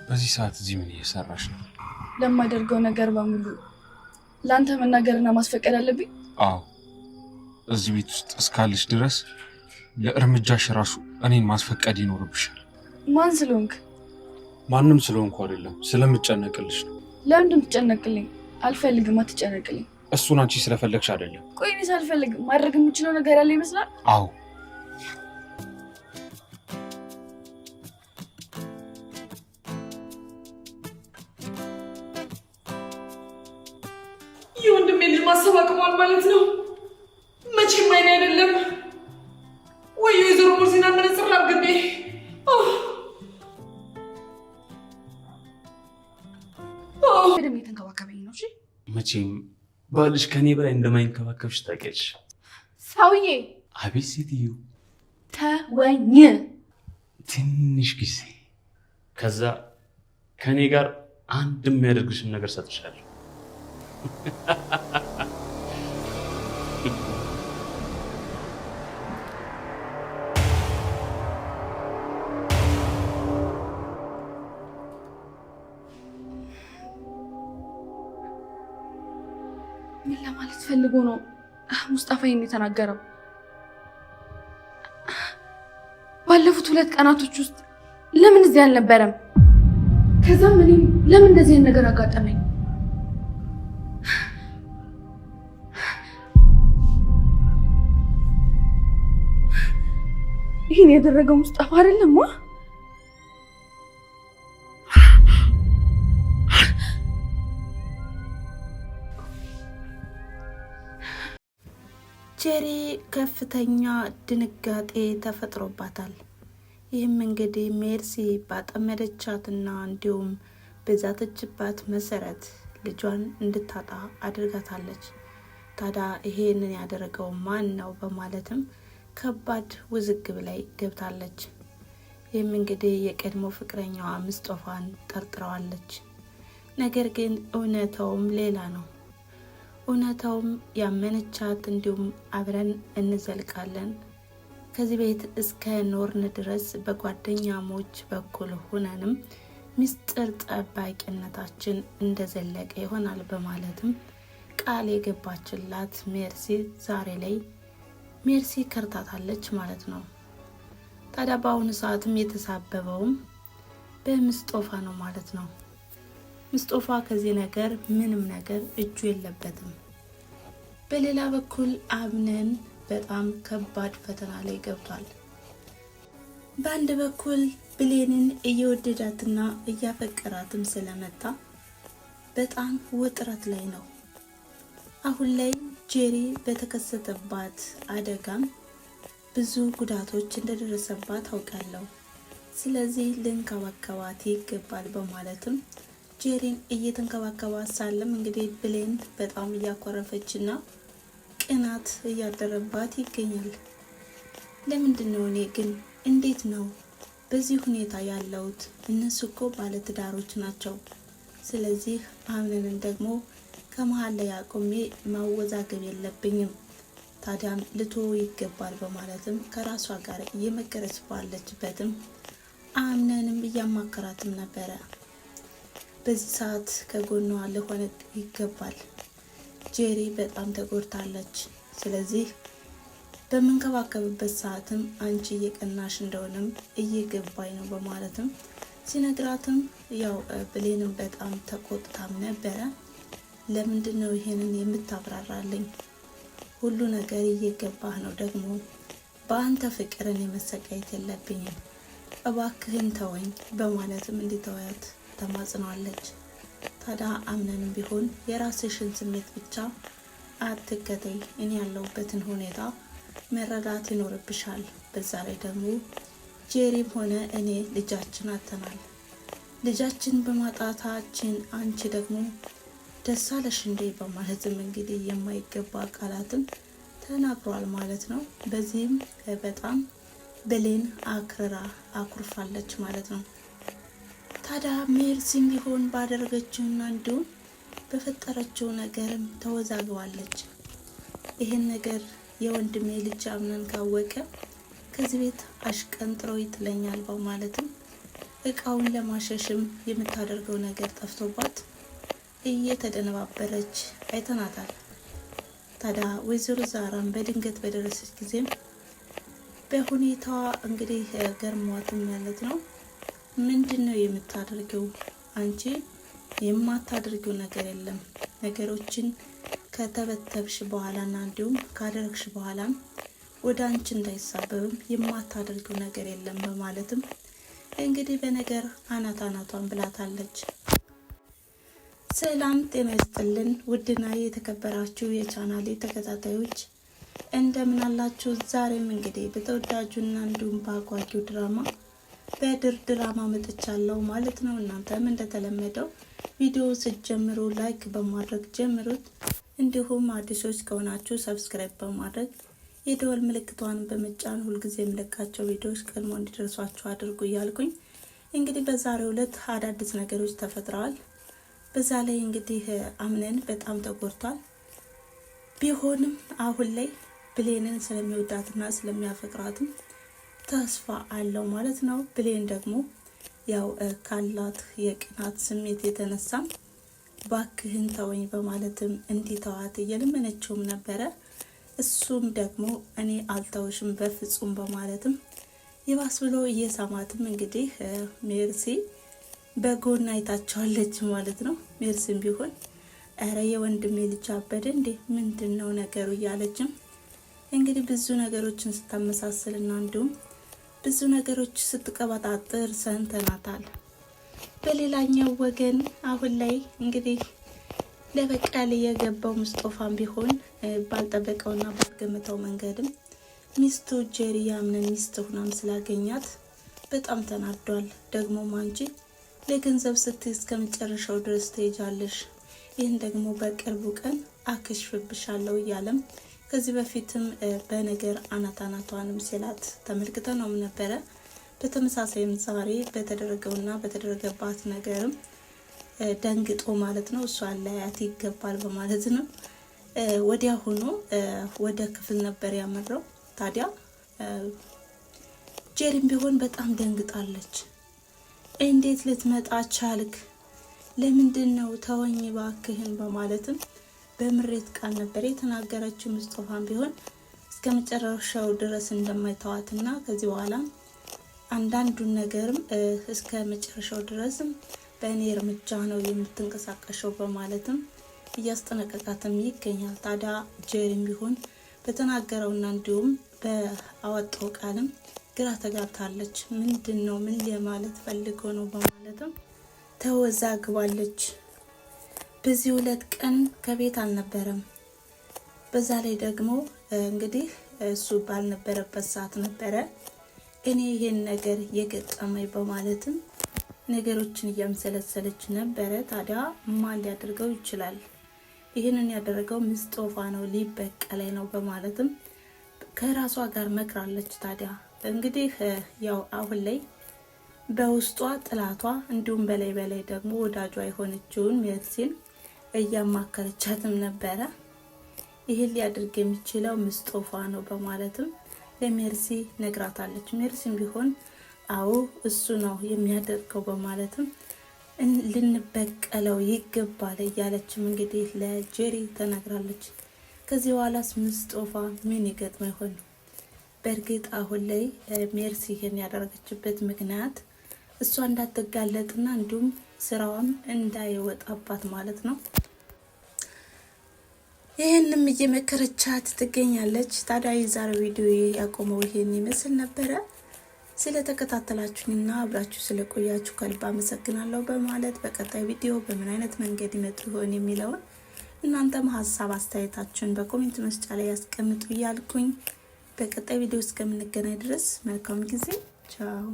በዚህ ሰዓት እዚህ ምን እየሰራሽ ነው? ለማደርገው ነገር በሙሉ ላንተ መናገርና ማስፈቀድ አለብኝ? አዎ። እዚህ ቤት ውስጥ እስካለሽ ድረስ ለእርምጃሽ ራሱ እኔን ማስፈቀድ ይኖርብሻል። ማን ስለሆንክ? ማንም ስለሆንኩ አይደለም፣ ስለምጨነቅልሽ ነው። ለምንድን ትጨነቅልኝ? አልፈልግም፣ አትጨነቅልኝ። እሱን አንቺ ስለፈለግሽ አይደለም። ቆይ እኔ ሳልፈልግ ማድረግ የምችለው ነገር ያለ ይመስላል? አዎ። የወንድሜ ልጅ ማሰብ አቅሟል ማለት ነው። መቼም አይኔ አይደለም ወይ የወይዘሮ ሙርሲና መነጽር ላብግቤ። በደምብ የተንከባከበኝ ነው። እሺ መቼም ባልሽ ከኔ በላይ እንደማይንከባከብሽ ታውቂያለሽ። ሰውዬ! አቤት ሴትዮ! ተወኝ። ትንሽ ጊዜ፣ ከዛ ከኔ ጋር አንድ የሚያደርግሽን ነገር ሰጥሻለሁ። ምን ለማለት ፈልጎ ነው ሙስጣፋ ይሄን የተናገረው? ባለፉት 2 ቀናቶች ውስጥ ለምን እዚህ አልነበረም? ከዛም እኔም ለምን እንደዚህ ነገር አጋጠመኝ? ይሄን ያደረገው ሙስጣፋ አይደለም? ጄሪ ከፍተኛ ድንጋጤ ተፈጥሮባታል። ይህም እንግዲህ ሜርሲ ባጠመደቻትና እንዲሁም በዛተችባት መሰረት ልጇን እንድታጣ አድርጋታለች። ታዲያ ይሄንን ያደረገው ማን ነው በማለትም ከባድ ውዝግብ ላይ ገብታለች። ይህም እንግዲህ የቀድሞ ፍቅረኛዋ ሙስጣፋን ጠርጥረዋለች። ነገር ግን እውነታውም ሌላ ነው። እውነታውም ያመነቻት እንዲሁም አብረን እንዘልቃለን ከዚህ ቤት እስከ ኖርን ድረስ በጓደኛሞች በኩል ሆነንም ሚስጥር ጠባቂነታችን እንደዘለቀ ይሆናል በማለትም ቃል የገባችላት ሜርሲ ዛሬ ላይ ሜርሲ ከርታታለች ማለት ነው። ታዲያ በአሁኑ ሰዓትም የተሳበበውም በሙስጣፋ ነው ማለት ነው። ሙስጣፋ ከዚህ ነገር ምንም ነገር እጁ የለበትም። በሌላ በኩል አምነን በጣም ከባድ ፈተና ላይ ገብቷል። በአንድ በኩል ብሌንን እየወደዳትና እያፈቀራትም ስለመጣ በጣም ውጥረት ላይ ነው። አሁን ላይ ጄሪ በተከሰተባት አደጋም ብዙ ጉዳቶች እንደደረሰባት አውቃለሁ። ስለዚህ ልንከባከባት ይገባል በማለትም ጄሪን እየተንከባከባት ሳለም እንግዲህ ብሌን በጣም እያኮረፈችና ቅናት እያደረባት ይገኛል። ለምንድን ነው እኔ ግን እንዴት ነው በዚህ ሁኔታ ያለውት? እነሱ እኮ ባለትዳሮች ናቸው። ስለዚህ አምነን ደግሞ ከመሃል ላይ አቁሜ ማወዛገብ የለብኝም። ታዲያም ልቶ ይገባል በማለትም ከራሷ ጋር እየመከረች ባለችበትም አምነንም እያማከራትም ነበረ። በዚህ ሰዓት ከጎኗ ለሆነ ይገባል። ጄሪ በጣም ተጎድታለች። ስለዚህ በመንከባከብበት ሰዓትም አንቺ እየቀናሽ እንደሆነም እየገባኝ ነው በማለትም ሲነግራትም ያው ብሌንም በጣም ተቆጥታም ነበረ። ለምንድን ነው ይሄንን የምታብራራልኝ? ሁሉ ነገር እየገባህ ነው። ደግሞ በአንተ ፍቅርን የመሰቃየት የለብኝም፣ እባክህን ተወኝ በማለትም እንዲተወያት ተማጽናለች። ታዲያ አምነንም ቢሆን የራስሽን ስሜት ብቻ አትከተይ፣ እኔ ያለሁበትን ሁኔታ መረዳት ይኖርብሻል። በዛ ላይ ደግሞ ጄሪም ሆነ እኔ ልጃችን አተናል። ልጃችን በማጣታችን አንቺ ደግሞ ደስ አለሽ እንዴ በማለትም እንግዲህ የማይገባ ቃላትም ተናግሯል ማለት ነው። በዚህም በጣም ብሌን አኩርፋለች ማለት ነው። ታዲያ ሜርሲም ቢሆን ባደረገችውና እንዲሁም በፈጠረችው ነገርም ተወዛግባለች። ይህን ነገር የወንድሜ ልጅ አምነን ካወቀ ከዚህ ቤት አሽቀንጥሮ ይጥለኛል በማለትም እቃውን ለማሸሽም የምታደርገው ነገር ጠፍቶባት እየተደነባበረች አይተናታል። ታዲያ ወይዘሮ ዛራም በድንገት በደረሰች ጊዜም በሁኔታዋ እንግዲህ ገርሟትም ማለት ነው። ምንድነው የምታደርገው? አንቺ የማታደርገው ነገር የለም። ነገሮችን ከተበተብሽ በኋላና እንዲሁም ካደረግሽ በኋላም ወደ አንቺ እንዳይሳበብም የማታደርገው ነገር የለም በማለትም እንግዲህ በነገር አናቷን ብላታለች። ሰላም ጤና ይስጥልን ውድና የተከበራችሁ የቻናሌ ተከታታዮች እንደምን አላችሁ? ዛሬም እንግዲህ በተወዳጁና እንዲሁም በአጓጊው ድራማ በድር ድራማ መጥቻለሁ ማለት ነው። እናንተም እንደተለመደው ቪዲዮ ስትጀምሩ ላይክ በማድረግ ጀምሩት። እንዲሁም አዲሶች ከሆናችሁ ሰብስክራይብ በማድረግ የደወል ምልክቷን በመጫን ሁልጊዜ የምለቃቸው ቪዲዮዎች ቀድሞ እንዲደርሷችሁ አድርጉ እያልኩኝ እንግዲህ በዛሬው ዕለት አዳዲስ ነገሮች ተፈጥረዋል። በዛ ላይ እንግዲህ አምነን በጣም ተጎድቷል። ቢሆንም አሁን ላይ ብሌንን ስለሚወዳትና ስለሚያፈቅራትም ተስፋ አለው ማለት ነው። ብሌን ደግሞ ያው ካላት የቅናት ስሜት የተነሳም ባክህን ተወኝ በማለትም እንዲተዋት እየለመነችውም ነበረ። እሱም ደግሞ እኔ አልተውሽም በፍጹም በማለትም ይባስ ብሎ እየሳማትም እንግዲህ ሜርሲ በጎን አይታቸዋለች ማለት ነው። ሜርሲም ቢሆን ኧረ የወንድሜ ልጅ አበደ እንዴ ምንድነው ነገሩ እያለችም እንግዲህ ብዙ ነገሮችን ስታመሳስልና እንዲሁም ብዙ ነገሮች ስትቀባጣጥር ሰንተናታል። በሌላኛው ወገን አሁን ላይ እንግዲህ ለበቀል የገባው ሙስጦፋም ቢሆን ባልጠበቀውና ባልገመተው መንገድም ሚስቱ ጄሪ ያምነን ሚስት ሆናም ስላገኛት በጣም ተናዷል። ደግሞ ማንጂ ለገንዘብ ስትይ እስከ መጨረሻው ድረስ ትሄጃለሽ፣ ይህን ደግሞ በቅርቡ ቀን አክሽፍብሻለሁ እያለም ከዚህ በፊትም በነገር አናቷንም ሲላት ተመልክተነው ነበረ። በተመሳሳይም ዛሬ በተደረገውና በተደረገባት ነገርም ደንግጦ ማለት ነው እሷ ላያት ይገባል በማለት ነው ወዲያ ሆኖ ወደ ክፍል ነበር ያመራው። ታዲያ ጄሪም ቢሆን በጣም ደንግጣለች። እንዴት ልትመጣ ቻልክ? ለምንድን ነው ተወኝ ባክህን በማለትም በምሬት ቃል ነበር የተናገረችው። ሙስጦፋም ቢሆን እስከ መጨረሻው ድረስ እንደማይተዋትና ከዚህ በኋላ አንዳንዱን ነገርም እስከ መጨረሻው ድረስም በእኔ እርምጃ ነው የምትንቀሳቀሰው በማለትም እያስጠነቀቃትም ይገኛል። ታዲያ ጄሪም ቢሆን በተናገረውና እንዲሁም በአወጣው ቃልም ግራ ተጋብታለች። ምንድን ነው ምን ለማለት ፈልጎ ነው በማለትም ተወዛግባለች። በዚህ 2 ቀን ከቤት አልነበረም። በዛ ላይ ደግሞ እንግዲህ እሱ ባልነበረበት ሰዓት ነበረ እኔ ይሄን ነገር የገጠመኝ በማለትም ነገሮችን እያመሰለሰለች ነበረ። ታዲያ ማን ሊያደርገው ይችላል? ይህንን ያደረገው ሙስጦፋ ነው፣ ሊበቀለኝ ነው በማለትም ከራሷ ጋር መክራለች። ታዲያ እንግዲህ ያው አሁን ላይ በውስጧ ጥላቷ እንዲሁም በላይ ደግሞ ወዳጇ የሆነችውን ሜርሲን እያማከረቻትም ነበረ። ይህን ሊያደርግ የሚችለው ሙስጦፋ ነው በማለትም ለሜርሲ ነግራታለች። ሜርሲም ቢሆን አዎ እሱ ነው የሚያደርገው በማለትም ልንበቀለው ይገባል እያለችም እንግዲህ ለጄሪ ተናግራለች። ከዚህ በኋላስ ሙስጦፋ ምን ይገጥመው ይሆን? በእርግጥ አሁን ላይ ሜርሲ ይሄን ያደረገችበት ምክንያት እሷ እንዳትጋለጥና እንዲሁም ስራዋም እንዳይወጣባት ማለት ነው። ይህንም እየመከረቻት ትገኛለች። ታዲያ የዛሬው ቪዲዮ ያቆመው ይሄን ይመስል ነበረ። ስለተከታተላችሁኝና አብራችሁ ስለቆያችሁ ከልብ አመሰግናለሁ በማለት በቀጣይ ቪዲዮ በምን አይነት መንገድ ይመጡ ይሆን የሚለውን እናንተም ሀሳብ አስተያየታችሁን በኮሜንት መስጫ ላይ ያስቀምጡ እያልኩኝ በቀጣይ ቪዲዮ እስከምንገናኝ ድረስ መልካም ጊዜ። ቻው።